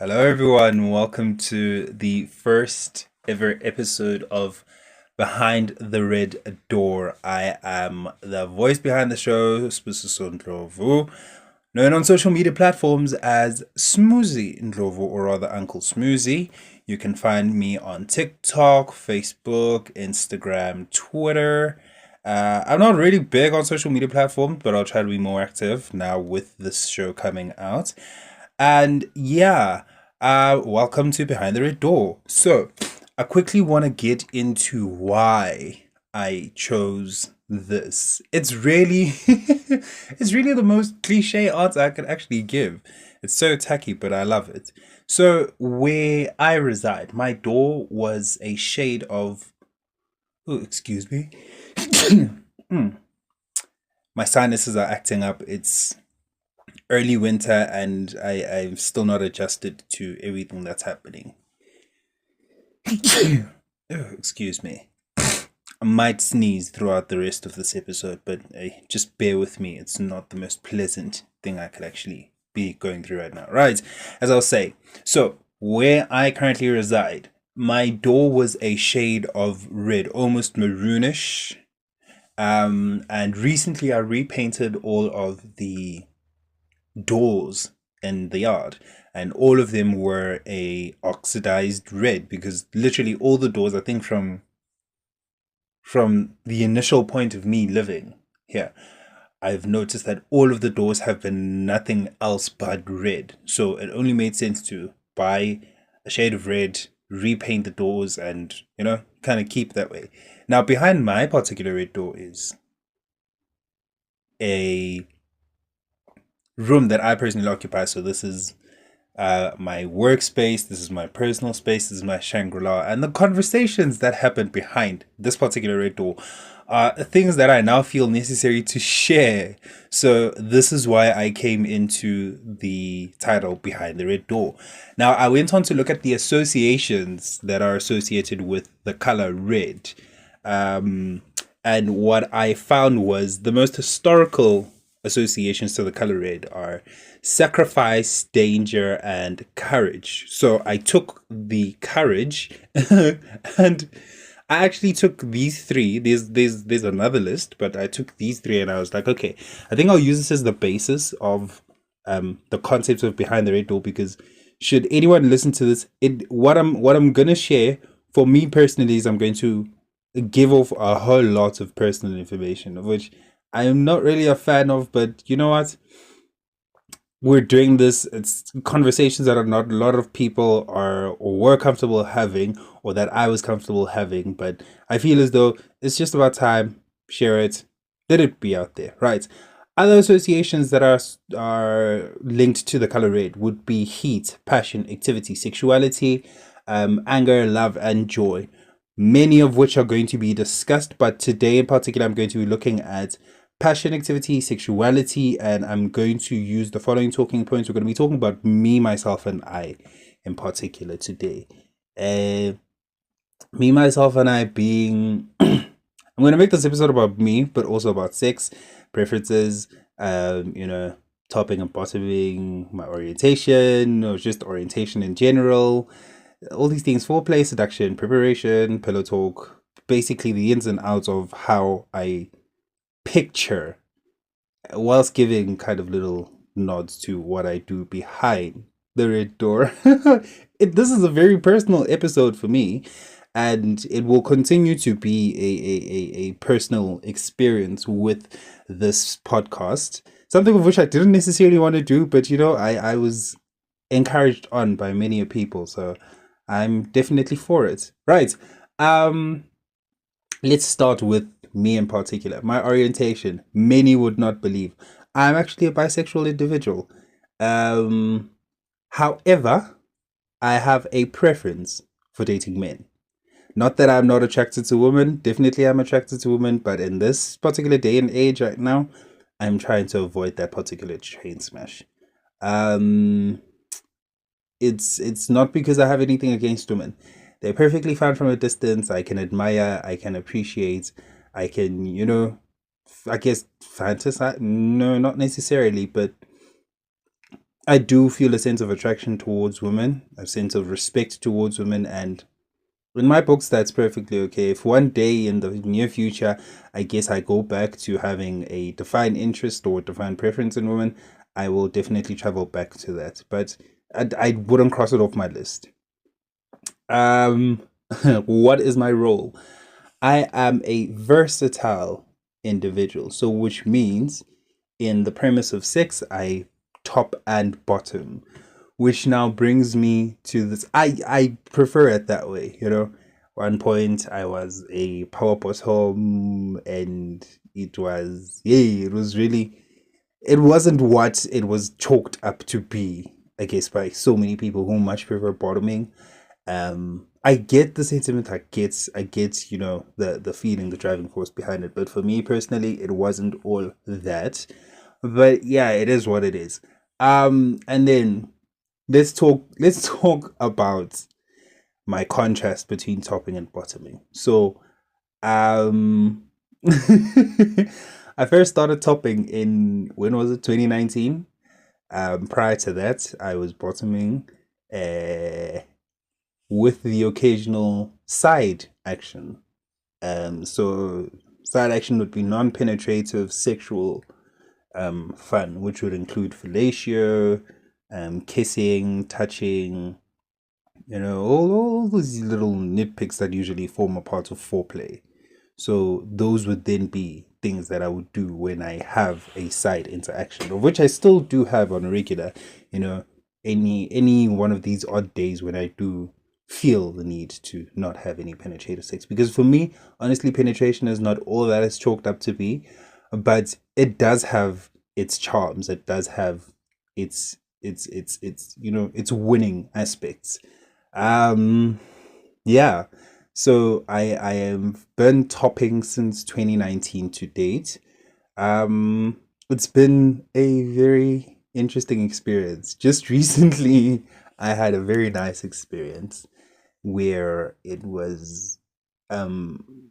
Hello, everyone. Welcome to the first ever episode of Behind the Red Door. I am the voice behind the show, Smuzi Ndlovu, known on social media platforms as Smuzi Ndlovu, or rather Uncle Smuzi. You can find me on TikTok, Facebook, Instagram, Twitter. I'm not really big on social media platforms, but I'll try to be more active now with this show coming out. And yeah, welcome to Behind the Red Door. So, I quickly want to get into why I chose this. It's really, it's really the most cliche answer I could actually give. It's so tacky, but I love it. So, where I reside, my door was a shade of. Oh, excuse me. My sinuses are acting up. It's early winter and I'm still not adjusted to everything that's happening. Oh, excuse me. I might sneeze throughout the rest of this episode, but just bear with me. It's not the most pleasant thing I could actually be going through right now. Right, as I'll say. So, where I currently reside, my door was a shade of red, almost maroonish. And recently I repainted all of the doors in the yard, and all of them were a oxidized red, because literally all the doors, I think from the initial point of me living here, I've noticed that all of the doors have been nothing else but red. So it only made sense to buy a shade of red, repaint the doors, and kind of keep that way. Now, behind my particular red door is a room that I personally occupy. So this is my workspace, this is my personal space, this is my Shangri-La. And the conversations that happen behind this particular red door are things that I now feel necessary to share. So this is why I came into the title Behind the Red Door. Now, I went on to look at the associations that are associated with the color red. And what I found was the most historical associations to the color red are sacrifice, danger, and courage. So I took the courage and I actually took these three. There's another list, but I took these three and I was like, okay, I think I'll use this as the basis of the concept of Behind the Red Door, because should anyone listen to this, what I'm gonna share for me personally is I'm going to give off a whole lot of personal information, of which I am not really a fan of, but you know what? We're doing this. It's conversations that are not a lot of people are or were comfortable having, or that I was comfortable having. But I feel as though it's just about time. Share it. Let it be out there, right? Other associations that are linked to the color red would be heat, passion, activity, sexuality, anger, love, and joy. Many of which are going to be discussed, but today in particular, I'm going to be looking at passion, activity, sexuality, and I'm going to use the following talking points. We're going to be talking about me, myself, and I in particular today. Me, myself, and I being. I'm going to make this episode about me, but also about sex, preferences, topping and bottoming, my orientation, or just orientation in general. All these things: foreplay, seduction, preparation, pillow talk, basically the ins and outs of how I picture, whilst giving kind of little nods to what I do behind the red door. This is a very personal episode for me, and it will continue to be a personal experience with this podcast. Something of which I didn't necessarily want to do, but I was encouraged on by many people, so I'm definitely for it. Right. Let's start with me in particular. My orientation, many would not believe. I'm actually a bisexual individual. Um, However, I have a preference for dating men. Not that I'm not attracted to women, definitely I'm attracted to women, but in this particular day and age right now, I'm trying to avoid that particular train smash. Um, it's not because I have anything against women. They're perfectly fine from a distance. I can admire, I can appreciate, I can, I guess fantasize. No, not necessarily, but I do feel a sense of attraction towards women, a sense of respect towards women, and in my books, that's perfectly okay. If one day in the near future, I guess I go back to having a defined interest or defined preference in women, I will definitely travel back to that. But I wouldn't cross it off my list. Um, what is my role? I am a versatile individual. So, which means in the premise of sex, I top and bottom, which now brings me to this. I prefer it that way, you know. One point I was a power bottom, and it was really, it wasn't what it was chalked up to be, I guess, by so many people who much prefer bottoming. I get the sentiment, I get, the feeling, the driving force behind it, but for me personally it wasn't all that. But yeah, it is what it is. And then let's talk about my contrast between topping and bottoming. So um I first started topping in, when was it, 2019. Prior to that I was bottoming, uh with the occasional side action. So side action would be non-penetrative sexual fun, which would include fellatio, kissing, touching, all those little nitpicks that usually form a part of foreplay. So those would then be things that I would do when I have a side interaction, of which I still do have on a regular. You know, any one of these odd days when I do feel the need to not have any penetrative sex, because for me, honestly, penetration is not all that it's chalked up to be, but it does have its charms. It does have its winning aspects. Um, yeah. So I have been topping since 2019 to date. It's been a very interesting experience. Just recently, I had a very nice experience where it was um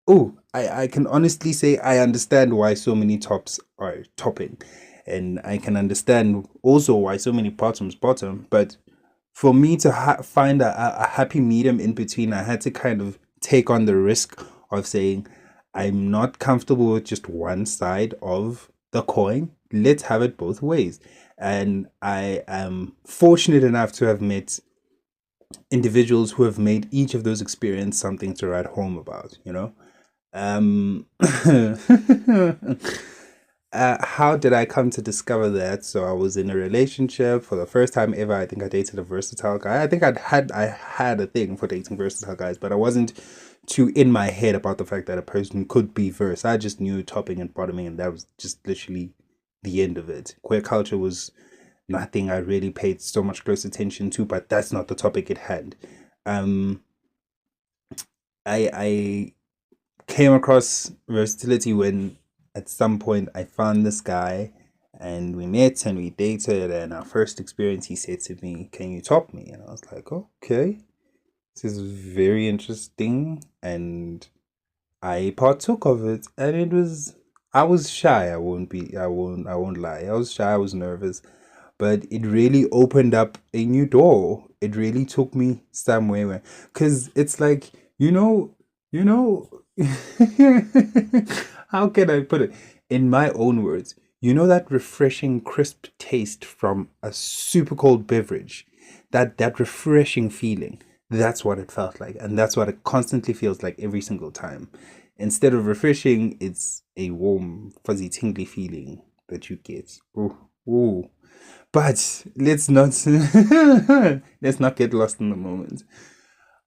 oh, I can honestly say I understand why so many tops are topping, and I can understand also why so many bottoms bottom. But for me to find a happy medium in between, I had to kind of take on the risk of saying, I'm not comfortable with just one side of the coin. Let's have it both ways. And I am fortunate enough to have met individuals who have made each of those experiences something to write home about, you know? Um, how did I come to discover that? So I was in a relationship for the first time ever. I think I dated a versatile guy. I think I had a thing for dating versatile guys, but I wasn't too in my head about the fact that a person could be verse. I just knew topping and bottoming, and that was just literally the end of it. Queer culture was nothing I really paid so much close attention to, but that's not the topic at hand. Um, I came across versatility when at some point I found this guy and we met and we dated, and our first experience he said to me, "Can you top me?" And I was like, okay, this is very interesting, and I partook of it, and it was, I was shy, I won't lie. I was shy, I was nervous, but it really opened up a new door. It really took me somewhere, because it's like, you know, how can I put it in my own words? You know that refreshing, crisp taste from a super cold beverage, that refreshing feeling. That's what it felt like, and that's what it constantly feels like every single time. Instead of refreshing, it's a warm, fuzzy, tingly feeling that you get. Ooh, ooh. But let's not get lost in the moment.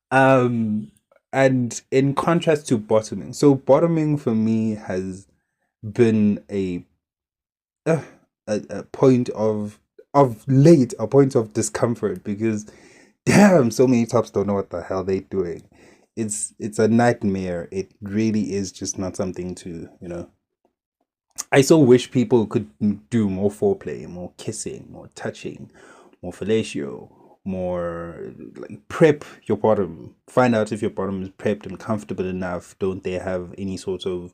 Um, and in contrast to bottoming, so bottoming for me has been uh, a point of late, a point of discomfort, because damn, so many tops don't know what the hell they're doing. It's a nightmare. It really is just not something to, I so wish people could do more foreplay, more kissing, more touching, more fellatio, more like prep your bottom. Find out if your bottom is prepped and comfortable enough. Don't they have any sort of,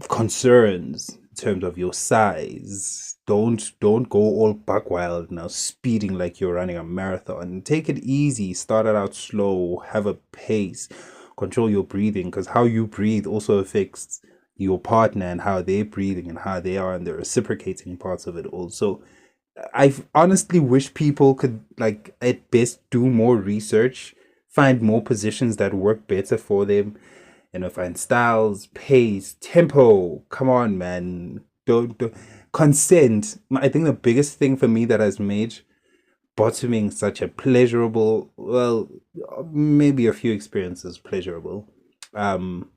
concerns? in terms of your size. Don't go all buck wild now, speeding like you're running a marathon. Take it easy. Start it out slow. Have a pace. Control your breathing, because how you breathe also affects your partner and how they're breathing and how they are, and the reciprocating parts of it also. I honestly wish people could, like, at best do more research, find more positions that work better for them, find styles, pace, tempo. Come on, man. Don't consent. I think the biggest thing for me that has made bottoming such a pleasurable, well, maybe a few experiences pleasurable, um,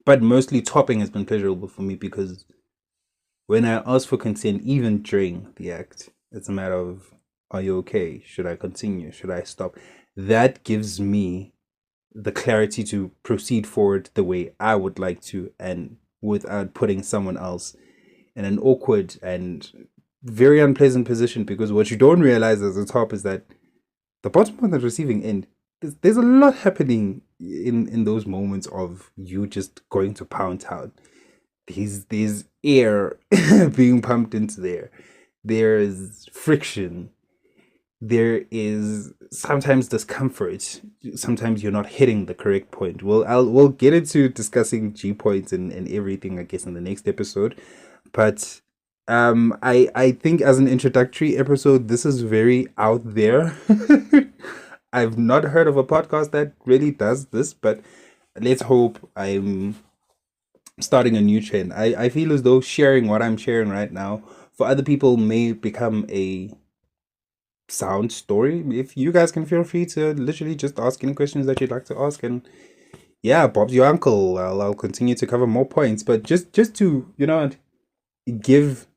but mostly topping has been pleasurable for me, because when I ask for consent, even during the act, it's a matter of, are you okay? Should I continue? Should I stop? That gives me the clarity to proceed forward the way I would like to, and without putting someone else in an awkward and very unpleasant position. Because what you don't realize as a top is that the bottom on the receiving end, there's a lot happening in those moments of you just going to pound town. There's air being pumped into there. There's friction. There is sometimes discomfort. Sometimes you're not hitting the correct point. We'll get into discussing G points and everything, I guess, in the next episode. But I think as an introductory episode, this is very out there. I've not heard of a podcast that really does this, but let's hope I'm starting a new trend. I feel as though sharing what I'm sharing right now for other people may become a sound story. If you guys can, feel free to literally just ask any questions that you'd like to ask, and yeah, Bob's your uncle. I'll continue to cover more points, but just to give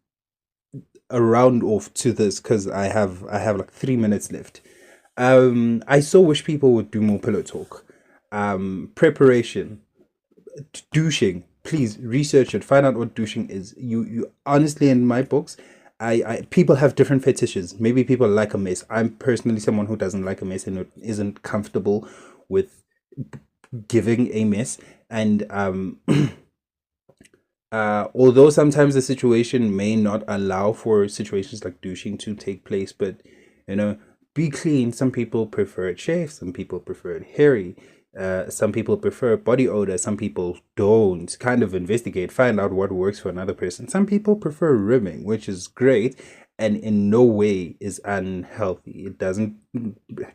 a round off to this, because I have like 3 minutes left. I so wish people would do more pillow talk. Preparation, douching. Please research it. Find out what douching is. You honestly, in my books, I people have different fetishes. Maybe people like a mess. I'm personally someone who doesn't like a mess and isn't comfortable with giving a mess. And although sometimes the situation may not allow for situations like douching to take place, but you know, be clean. Some people prefer it shaved. Some people prefer it hairy. Some people prefer body odor. Some people don't. Kind of investigate, find out what works for another person. Some people prefer rimming, which is great, and in no way is unhealthy. It doesn't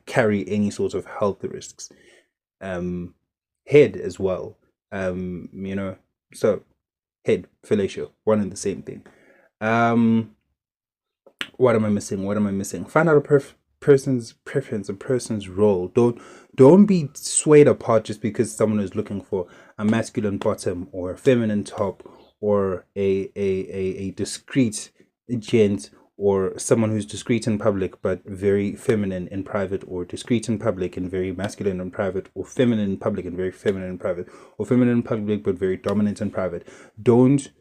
carry any sort of health risks. Head as well. So head, fellatio, one and the same thing. Um, what am I missing? What am I missing? Find out a person's preference, a person's role. Don't be swayed apart just because someone is looking for a masculine bottom or a feminine top, or a discreet gent, or someone who's discreet in public but very feminine in private, or discreet in public and very masculine in private, or feminine in public and very feminine in private, or feminine in public but very dominant in private. Don't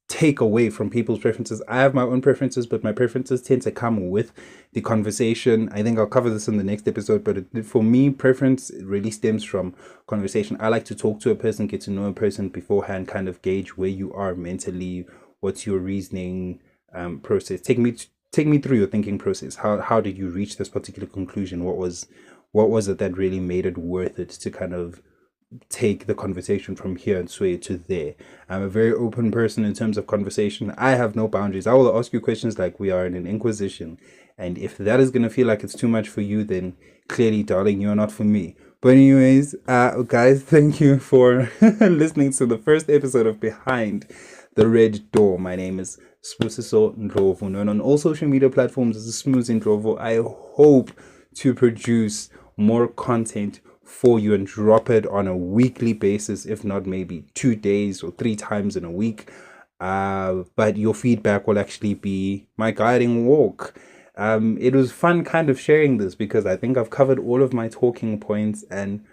take away from people's preferences. I have my own preferences, but my preferences tend to come with the conversation. I think I'll cover this in the next episode, but for me, preference really stems from conversation. I like to talk to a person, get to know a person beforehand, kind of gauge where you are mentally, what's your reasoning process. Take me through your thinking process. How did you reach this particular conclusion? What was it that really made it worth it to kind of take the conversation from here and sway it to there? I'm a very open person in terms of conversation. I have no boundaries. I will ask you questions like we are in an inquisition. And if that is going to feel like it's too much for you, then clearly, darling, you're not for me. But anyways, guys, thank you for listening to the first episode of Behind the Red Door. My name is Smuzi Ndlovu, known on all social media platforms as Smuzi Ndlovu. I hope to produce more content for you and drop it on a weekly basis, if not maybe 2 days or 3 times in a week. But your feedback will actually be my guiding walk. It was fun kind of sharing this because I think I've covered all of my talking points, and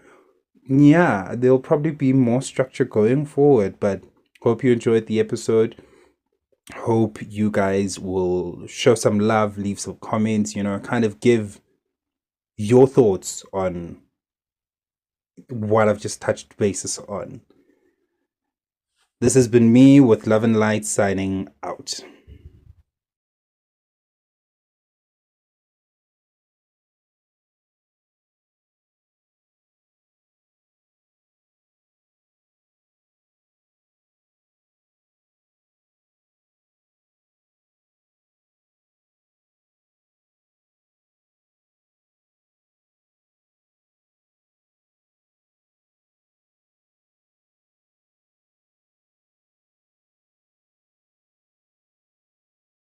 yeah, there'll probably be more structure going forward. But hope you enjoyed the episode. Hope you guys will show some love, leave some comments, kind of give your thoughts on what I've just touched bases on. This has been me with Love and Light signing out.